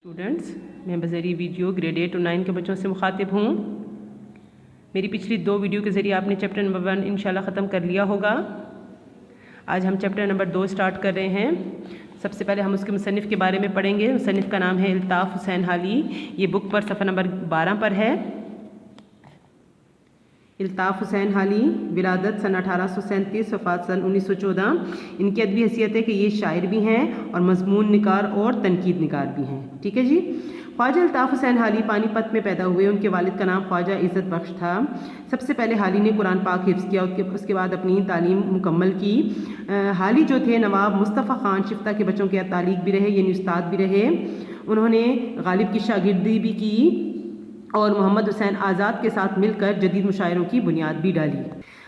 Students, मैं बज़रिए video grade 8 और 9 के बच्चों से मुखातिब हूँ। मेरी पिछली 2 वीडियो के ज़रिए आपने चैप्टर नंबर 1 इंशाल्लाह ख़त्म कर लिया होगा। आज हम चैप्टर नंबर 2 स्टार्ट कर रहे हैं। सबसे पहले हम उसके मुसन्निफ़ के बारे में पढ़ेंगे। मुसन्निफ़ का नाम है इल्ताफ़ हुसैन हाली। ये बुक पर सफ़ा नंबर 12 पर है। इल्ताफ़ हुसैन हाली, विलादत सन 1837, वफ़ात सन 1914। इनकी अदबी हैसियत है कि ये शायर भी हैं और मज़मून निगार और तनकीद निगार भी हैं। ठीक है जी। ख्वाजा इल्ताफ़ हुसैन हाली पानीपत में पैदा हुए। उनके वालिद का नाम ख्वाजा इज़्ज़त बख्श था। सबसे पहले हाली ने कुरान पाक हिफ्ज़ किया, उसके बाद अपनी तालीम मुकम्मल की। हाली जो थे नवाब मुस्तफ़ा ख़ान शिफ्ता के बच्चों के तालीक भी रहे, यानी उस्ताद भी रहे। उन्होंने गालिब की शागिर्दी भी की और मोहम्मद हुसैन आज़ाद के साथ मिलकर जदीद मुशायरों की बुनियाद भी डाली।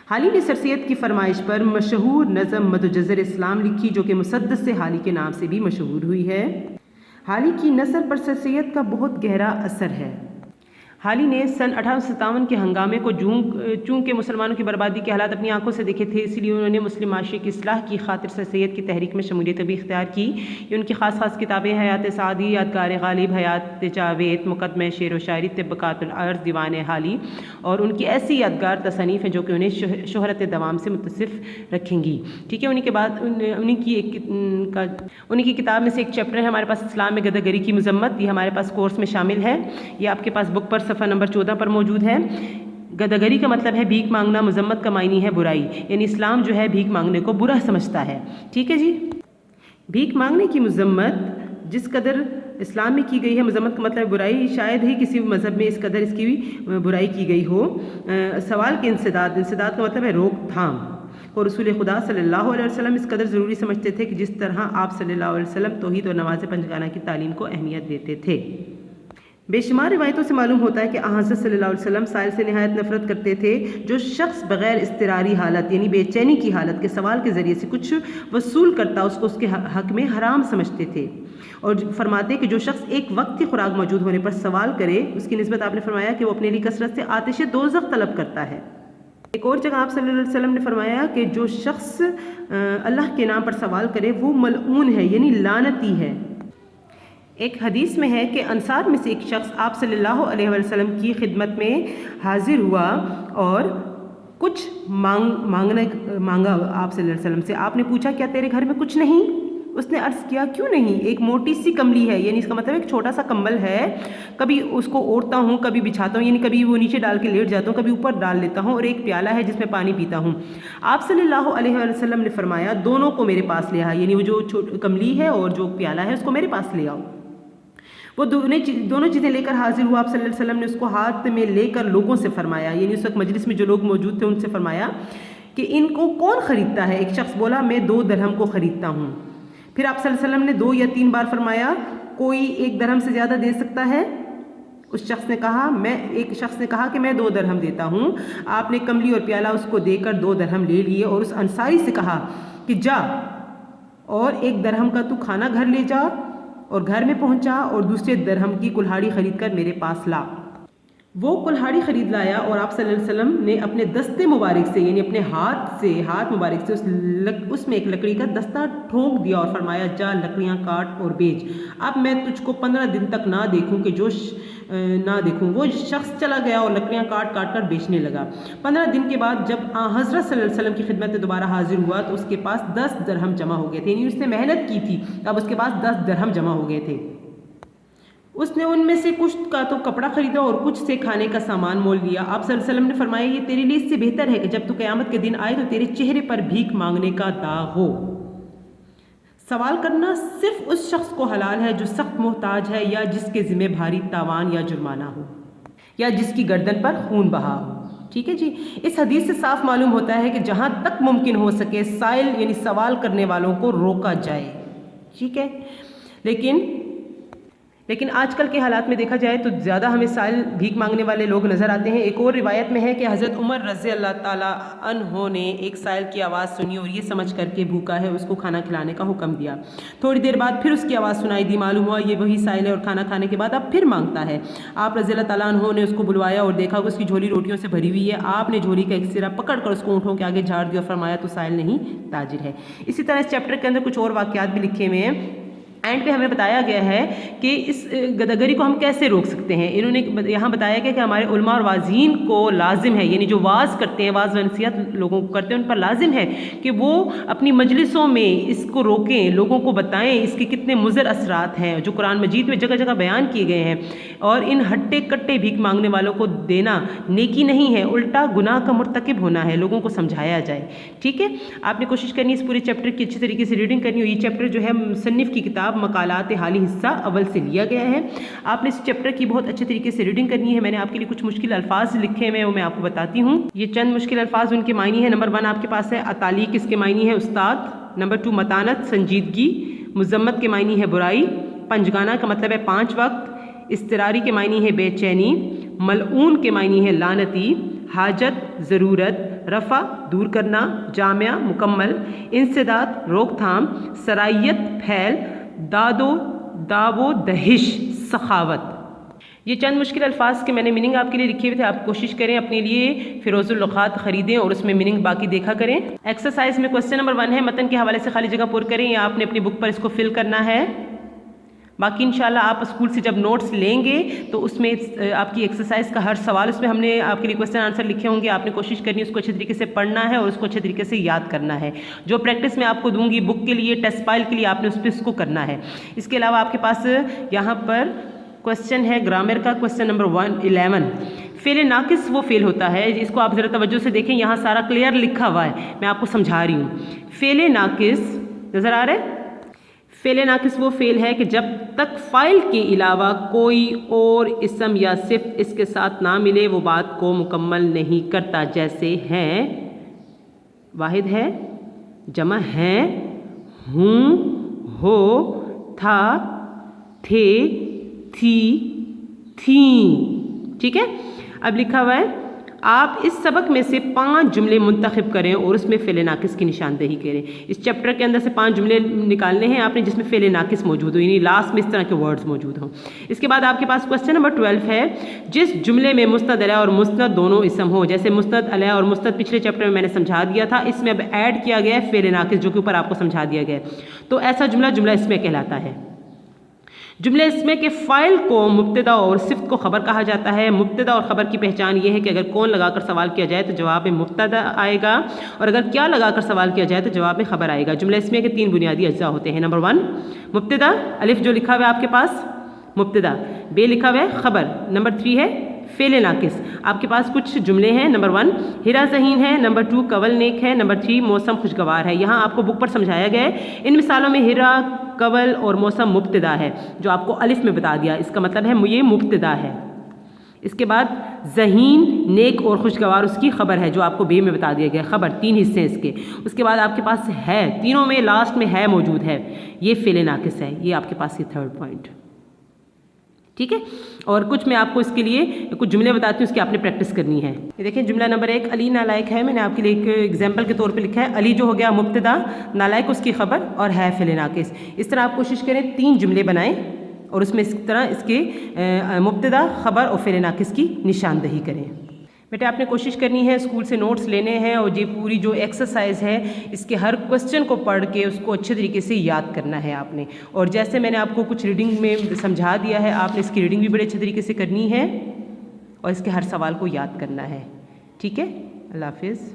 हाली ने सरसैयद की फरमाइश पर मशहूर नज़म मदजर इस्लाम लिखी, जो कि मुसद्दस से हाली के नाम से भी मशहूर हुई है। हाली की नस्ल पर सरसैयद का बहुत गहरा असर है। हाली ने सन 1857 के हंगामे को चूँकि मुसलमानों की बर्बादी के हालात अपनी आंखों से देखे थे, इसलिए उन्होंने मुस्लिम माशरे की इस्लाह की खातिर सरसैयद की तहरीक में शमूलियत भी इख्तियार की। ये उनकी ख़ास किताबें हयात सादी, यादगार गालिब, हयात जावेद, मुकदमे शेर व शायरी, तबक़ातुल अर्ज़, दीवान हाली और उनकी ऐसी यादगार तसनीफ़ हैं जो कि उन्हें शोहरत दवाम से मुतसिफ़ रखेंगी। ठीक है। उन्हीं के बाद उन्हीं की किताब में से एक चैप्टर है हमारे पास इस्लाम में गदागरी की मज़म्मत। ये हमारे पास कोर्स में शामिल है। ये आपके पास बुक पर सफ़ा नंबर 14 पर मौजूद है। गदागरी का मतलब है भीख मांगना, मज़म्मत का मायनी है बुराई, यानी इस्लाम जो है भीख मांगने को बुरा समझता है। ठीक है जी। भीख मांगने की मज़म्मत जिस कदर इस्लाम में की गई है, मज़म्मत का मतलब बुराई, शायद ही किसी मज़हब में इस कदर इसकी भी बुराई की गई हो। सवाल के इंसदाद का मतलब है रोकथाम। और रसूल खुदा सल्लल्लाहु अलैहि वसल्लम इस कदर ज़रूरी समझते थे कि जिस तरह आप सल्लल्लाहु अलैहि वसल्लम तौहीद और नमाज़ पंजगाना की तालीम को अहमियत देते थे। बेशुमार रिवायतों से मालूम होता है कि हज़रत सल्लल्लाहु अलैहि वसल्लम साइल से नहायत नफ़रत करते थे। जो शख्स बग़ैर इस्तिरारी हालत यानी बेचैनी की हालत के सवाल के ज़रिए से कुछ वसूल करता, उसको उसके हक़ में हराम समझते थे। और फरमाते कि जो शख्स एक वक्त की खुराक मौजूद होने पर सवाल करे, उसकी निस्बत आपने फरमाया कि वो अपने लिए कसरत से आतिश दोज़ख तलब करता है। एक और जगह आप सल्लल्लाहु अलैहि वसल्लम ने फरमाया कि जो शख्स अल्लाह के नाम पर सवाल करे वो मलऊन है, यानी लानती है। एक हदीस में है कि अंसार में से एक शख्स आप सल्लल्लाहु अलैहि वसल्लम की खिदमत में हाजिर हुआ और कुछ मांगा आप सल्लल्लाहु अलैहि वसल्लम से। आपने पूछा क्या तेरे घर में कुछ नहीं? उसने अर्ज़ किया क्यों नहीं, एक मोटी सी कमली है, यानी इसका मतलब एक छोटा सा कंबल है, कभी उसको ओढ़ता हूँ, कभी बिछाता हूँ, यानी कभी वो नीचे डाल के लेट जाता हूँ, कभी ऊपर डाल लेता हूँ, और एक प्याला है जिसमें पानी पीता हूँ। आप सल्लल्लाहु अलैहि वसल्लम ने फरमाया दोनों को मेरे पास ले आओ, यानी वो जो कमली है और जो प्याला है उसको मेरे पास ले आओ। वो दोनों चीज़ें लेकर हाजिर हुआ। आप सल्लल्लाहु अलैहि वसल्लम ने उसको हाथ में लेकर लोगों से फरमाया, यानी उस वक्त मजलिस में जो लोग मौजूद थे उनसे फरमाया कि इनको कौन ख़रीदता है? एक शख्स बोला मैं 2 दरहम को ख़रीदता हूँ। फिर आप सल्लल्लाहु अलैहि वसल्लम ने 2 या 3 बार फरमाया कोई 1 दरहम से ज़्यादा दे सकता है? एक शख्स ने कहा कि मैं 2 दरहम देता हूँ। आपने कमली और प्याला उसको देकर 2 दरहम ले लिए और उस अंसारी से कहा कि जा और 1 दरहम का तू खाना घर ले जा, और घर में पहुंचा और दूसरे दरहम की कुल्हाड़ी खरीद कर मेरे पास ला। वो कुल्हाड़ी खरीद लाया और आप सल्लल्लाहु अलैहि वसल्लम ने अपने दस्ते मुबारक से, यानी अपने हाथ मुबारक से उसमें एक लकड़ी का दस्ता ठोंक दिया और फरमाया जा लकड़ियाँ काट और बेच। अब मैं तुझको 15 दिन तक ना देखूं। वो शख्स चला गया और लकड़ियाँ काट कर बेचने लगा। 15 दिन के बाद जब हज़रत सल्लल्लाहु अलैहि वसल्लम की खिदमत में दोबारा हाजिर हुआ तो उसके पास 10 दरहम जमा हो गए थे, यानी उसने मेहनत की थी, अब उसके पास 10 दरहम जमा हो गए थे। उसने उनमें से कुछ का तो कपड़ा खरीदा और कुछ से खाने का सामान मोल लिया। आप सल्लल्लाहु अलैहि वसल्लम ने फरमाया ये तेरे लिए इससे बेहतर है कि जब तू क़यामत के दिन आए तो तेरे चेहरे पर भीख मांगने का दाग हो। सवाल करना सिर्फ उस शख्स को हलाल है जो सख्त मोहताज है, या जिसके ज़िम्मे भारी तावान या जुर्माना हो, या जिसकी गर्दन पर खून बहा हो। ठीक है जी। इस हदीस से साफ मालूम होता है कि जहाँ तक मुमकिन हो सके साइल यानी सवाल करने वालों को रोका जाए। ठीक है। लेकिन आजकल के हालात में देखा जाए तो ज़्यादा हमें साइल भीख मांगने वाले लोग नज़र आते हैं। एक और रिवायत में है कि हज़रत उमर रज़ी अल्लाह ताला अन्हो ने एक साइल की आवाज़ सुनी और ये समझ करके भूखा है उसको खाना खिलाने का हुक्म दिया। थोड़ी देर बाद फिर उसकी आवाज़ सुनाई दी, मालूम हुआ ये वही साइल है और खाना खाने के बाद अब फिर मांगता है। आप रज़ी अल्लाह ताला अन्हो ने उसको बुलवाया और देखा कि उसकी झोली रोटियों से भरी हुई है। आपने झोली का एक सिरा पकड़ कर उसको ऊँटों के आगे झाड़ दिया और फरमाया तो साइल नहीं ताजिर है। इसी तरह इस चैप्टर के अंदर कुछ और वाक़यात भी लिखे हुए हैं। اینڈ پہ ہمیں بتایا گیا ہے کہ اس گداگری کو ہم کیسے روک سکتے ہیں. انہوں نے یہاں بتایا گیا کہ ہمارے علماء اور واعظین کو لازم ہے، یعنی جو واعظ کرتے ہیں، واعظ و نصیحت لوگوں کو کرتے ہیں، ان پر لازم ہے کہ وہ اپنی مجلسوں میں اس کو روکیں، لوگوں کو بتائیں اس کے کتنے مضر اثرات ہیں جو قرآن مجید میں جگہ جگہ بیان کیے گئے ہیں. اور ان ہٹے کٹے بھیک مانگنے والوں کو دینا نیکی نہیں ہے، الٹا گناہ کا مرتکب ہونا ہے. لوگوں کو سمجھایا جائے. ٹھیک ہے، آپ نے کوشش کرنی ہے اس پورے چیپٹر کی اچھی طریقے سے ریڈنگ کرنی ہو. یہ چیپٹر جو ہے مصنف کی کتاب مقالات حالی حصہ اول سے لیا گیا ہے. آپ نے اس چیپٹر کی بہت اچھے طریقے سے ریڈنگ کرنی ہے. میں نے آپ کے لیے کچھ مشکل الفاظ لکھے ہوئے ہیں، وہ میں آپ کو بتاتی ہوں. یہ چند مشکل الفاظ، ان کے معنی ہے. نمبر 1 آپ کے پاس ہے اتالیق، اس کے معنی ہے استاد. نمبر 2 متانت، سنجیدگی. مذمت کے معنی ہے برائی. پنجگانہ کا مطلب ہے 5 وقت. اضطراری کے معنی ہے بے چینی. ملعون کے معنی ہے لعنتی. حاجت، ضرورت. رفع، دور کرنا. جامع، مکمل. انسداد، روک تھام. سرائیت، پھیل. داو دہش، سخاوت. یہ چند مشکل الفاظ کے میں نے میننگ آپ کے لیے لکھے ہوئے تھے. آپ کوشش کریں اپنے لیے فیروز اللغات خریدیں اور اس میں میننگ باقی دیکھا کریں. ایکسرسائز میں کوسچن نمبر 1 ہے، متن کے حوالے سے خالی جگہ پر کریں یا آپ نے اپنی بک پر اس کو فل کرنا ہے. باقی انشاءاللہ آپ اسکول سے جب نوٹس لیں گے تو اس میں آپ کی ایکسرسائز کا ہر سوال اس میں ہم نے آپ کے لیے کوسچن آنسر لکھے ہوں گے. آپ نے کوشش کرنی ہے اس کو اچھے طریقے سے پڑھنا ہے اور اس کو اچھے طریقے سے یاد کرنا ہے. جو پریکٹس میں آپ کو دوں گی بک کے لیے، ٹیسٹ فائل کے لیے، آپ نے اس پہ اس کو کرنا ہے. اس کے علاوہ آپ کے پاس یہاں پر کوسچن ہے گرامر کا. کوسچن نمبر 11، فعل ناقص وہ فعل ہوتا ہے، اس کو آپ ذرا توجہ سے دیکھیں. یہاں سارا کلیئر لکھا ہوا ہے، میں آپ کو سمجھا رہی ہوں. فعل ناقص نظر آ رہا ہے؟ فعل ناقص وہ فعل ہے کہ جب تک فاعل کے علاوہ کوئی اور اسم یا صفت اس کے ساتھ نہ ملے وہ بات کو مکمل نہیں کرتا. جیسے ہیں، واحد ہے، جمع ہیں، ہوں، ہو، تھا، تھے، تھی، تھیں. ٹھیک ہے، اب لکھا ہوا ہے آپ اس سبق میں سے 5 جملے منتخب کریں اور اس میں فعل ناقص کی نشاندہی کریں. اس چیپٹر کے اندر سے 5 جملے نکالنے ہیں آپ نے جس میں فعل ناقص موجود ہو، یعنی لاسٹ میں اس طرح کے ورڈز موجود ہوں. اس کے بعد آپ کے پاس کوسچن نمبر 12 ہے، جس جملے میں مستند علیہ اور مستند دونوں اسم ہو. جیسے مستند علیہ اور مستند پچھلے چیپٹر میں نے سمجھا دیا تھا، اس میں اب ایڈ کیا گیا ہے فعل ناقص جو کہ اوپر آپ کو سمجھا دیا گیا ہے. تو ایسا جملہ اسم کہلاتا ہے. جملہ اسم کے فاعل کو مبتدا اور صفت کو خبر کہا جاتا ہے. مبتدا اور خبر کی پہچان یہ ہے کہ اگر کون لگا کر سوال کیا جائے تو جواب میں مبتدا آئے گا، اور اگر کیا لگا کر سوال کیا جائے تو جواب میں خبر آئے گا. جملہ اسم کے 3 بنیادی اجزاء ہوتے ہیں. نمبر 1 مبتدا، الف جو لکھا ہوا ہے آپ کے پاس مبتدا، بے لکھا ہوا ہے خبر. نمبر 3 ہے فعل ناقص. آپ کے پاس کچھ جملے ہیں. نمبر 1 ہیرا ذہین ہے. نمبر 2 قول نیک ہے. نمبر 3 موسم خوشگوار ہے. یہاں آپ کو بک پر سمجھایا گیا ہے. ان مثالوں میں ہیرا، قول اور موسم مبتدا ہے جو آپ کو الف میں بتا دیا. اس کا مطلب ہے یہ مبتدا ہے. اس کے بعد ذہین، نیک اور خوشگوار اس کی خبر ہے جو آپ کو بے میں بتا دیا گیا. خبر 3 حصے اس کے. اس کے بعد آپ کے پاس ہے، تینوں میں لاسٹ میں ہے موجود ہے، یہ فعل ناقص ہے. یہ آپ کے پاس یہ 3rd پوائنٹ. ٹھیک ہے، اور کچھ میں آپ کو اس کے لیے کچھ جملے بتاتی ہوں، اس کی آپ نے پریکٹس کرنی ہے. یہ دیکھیں جملہ نمبر 1 علی نالائق ہے. میں نے آپ کے لیے ایک ایگزامپل کے طور پہ لکھا ہے. علی جو ہو گیا مبتدا، نالائق اس کی خبر اور ہے فعل ناقص. اس طرح آپ کوشش کریں 3 جملے بنائیں اور اس میں اس طرح اس کے مبتدا، خبر اور فعل ناقص کی نشاندہی کریں. بیٹے آپ نے کوشش کرنی ہے اسکول سے نوٹس لینے ہیں اور یہ پوری جو ایکسرسائز ہے اس کے ہر کوسچن کو پڑھ کے اس کو اچھے طریقے سے یاد کرنا ہے آپ نے. اور جیسے میں نے آپ کو کچھ ریڈنگ میں سمجھا دیا ہے، آپ نے اس کی ریڈنگ بھی بڑے اچھے طریقے سے کرنی ہے اور اس کے ہر سوال کو یاد کرنا ہے. ٹھیک ہے، اللہ حافظ.